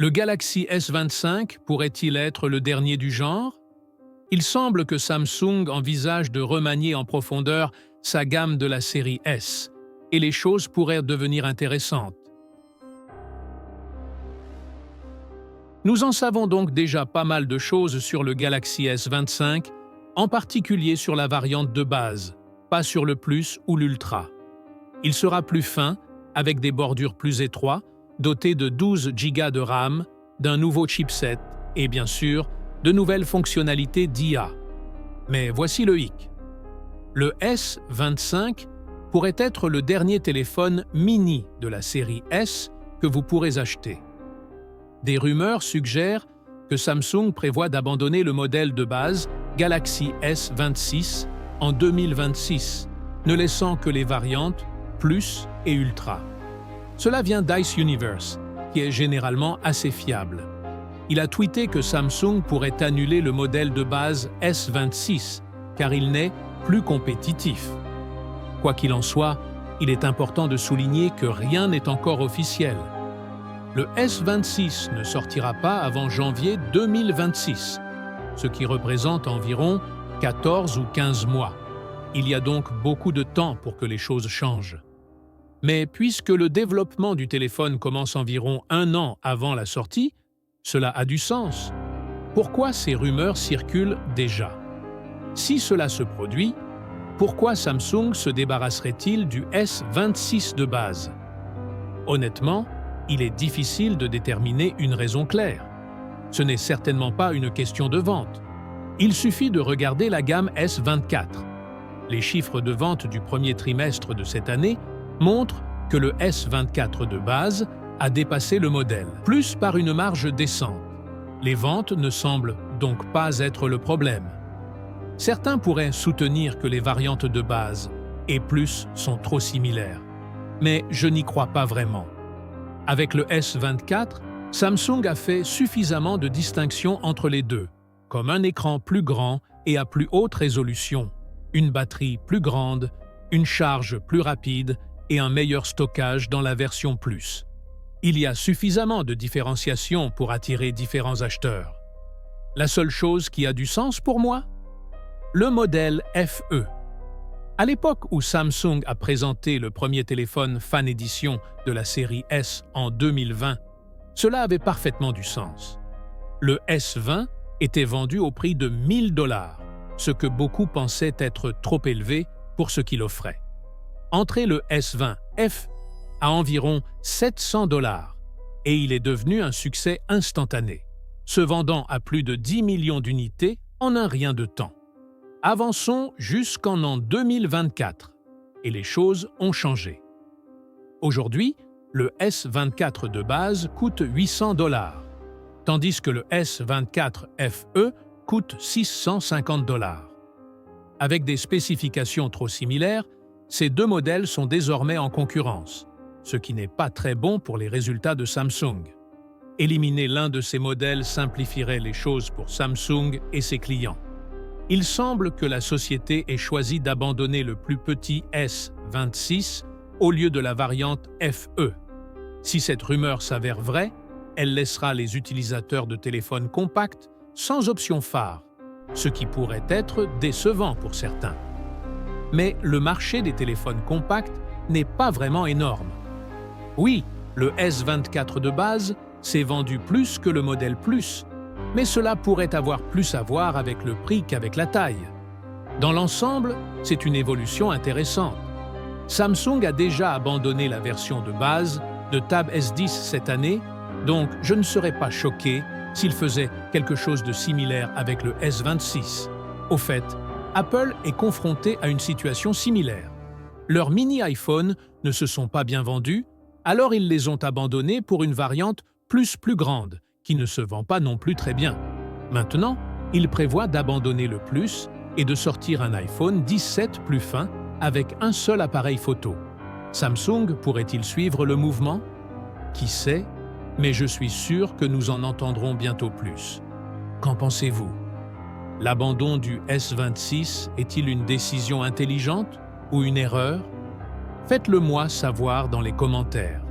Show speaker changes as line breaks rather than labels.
Le Galaxy S25 pourrait-il être le dernier du genre? Il semble que Samsung envisage de remanier en profondeur sa gamme de la série S, et les choses pourraient devenir intéressantes. Nous en savons donc déjà pas mal de choses sur le Galaxy S25, en particulier sur la variante de base, pas sur le Plus ou l'Ultra. Il sera plus fin, avec des bordures plus étroites, doté de 12 Go de RAM, d'un nouveau chipset et bien sûr, de nouvelles fonctionnalités d'IA. Mais voici le hic. Le S25 pourrait être le dernier téléphone mini de la série S que vous pourrez acheter. Des rumeurs suggèrent que Samsung prévoit d'abandonner le modèle de base Galaxy S26 en 2026, ne laissant que les variantes Plus et Ultra. Cela vient d'Ice Universe, qui est généralement assez fiable. Il a tweeté que Samsung pourrait annuler le modèle de base S26, car il n'est plus compétitif. Quoi qu'il en soit, il est important de souligner que rien n'est encore officiel. Le S26 ne sortira pas avant janvier 2026, ce qui représente environ 14 ou 15 mois. Il y a donc beaucoup de temps pour que les choses changent. Mais puisque le développement du téléphone commence environ 1 an avant la sortie, cela a du sens. Pourquoi ces rumeurs circulent déjà? Si cela se produit, pourquoi Samsung se débarrasserait-il du S26 de base? Honnêtement, il est difficile de déterminer une raison claire. Ce n'est certainement pas une question de vente. Il suffit de regarder la gamme S24. Les chiffres de vente du premier trimestre de cette année montrent que le S24 de base a dépassé le modèle, plus par une marge décente. Les ventes ne semblent donc pas être le problème. Certains pourraient soutenir que les variantes de base et Plus sont trop similaires, mais je n'y crois pas vraiment. Avec le S24, Samsung a fait suffisamment de distinction entre les deux, comme un écran plus grand et à plus haute résolution, une batterie plus grande, une charge plus rapide et un meilleur stockage dans la version Plus. Il y a suffisamment de différenciation pour attirer différents acheteurs. La seule chose qui a du sens pour moi? Le modèle FE. À l'époque où Samsung a présenté le premier téléphone Fan Edition de la série S en 2020, cela avait parfaitement du sens. Le S20 était vendu au prix de 1 000 $, ce que beaucoup pensaient être trop élevé pour ce qu'il offrait. Entré le S20 F à environ 700 $, et il est devenu un succès instantané, se vendant à plus de 10 millions d'unités en un rien de temps. Avançons jusqu'en an 2024, et les choses ont changé. Aujourd'hui, le S24 de base coûte 800 $, tandis que le S24 FE coûte 650 $. Avec des spécifications trop similaires, ces deux modèles sont désormais en concurrence, ce qui n'est pas très bon pour les résultats de Samsung. Éliminer l'un de ces modèles simplifierait les choses pour Samsung et ses clients. Il semble que la société ait choisi d'abandonner le plus petit S26 au lieu de la variante FE. Si cette rumeur s'avère vraie, elle laissera les utilisateurs de téléphones compacts sans option phare, ce qui pourrait être décevant pour certains. Mais le marché des téléphones compacts n'est pas vraiment énorme. Oui, le S24 de base s'est vendu plus que le modèle Plus, mais cela pourrait avoir plus à voir avec le prix qu'avec la taille. Dans l'ensemble, c'est une évolution intéressante. Samsung a déjà abandonné la version de base de Tab S10 cette année, donc je ne serais pas choqué s'il faisait quelque chose de similaire avec le S26. Au fait, Apple est confronté à une situation similaire. Leurs mini iPhone ne se sont pas bien vendus, alors ils les ont abandonnés pour une variante plus grande, qui ne se vend pas non plus très bien. Maintenant, ils prévoient d'abandonner le Plus et de sortir un iPhone 17 plus fin avec un seul appareil photo. Samsung pourrait-il suivre le mouvement? Qui sait, mais je suis sûr que nous en entendrons bientôt plus. Qu'en pensez-vous? L'abandon du S26 est-il une décision intelligente ou une erreur? Faites-le moi savoir dans les commentaires.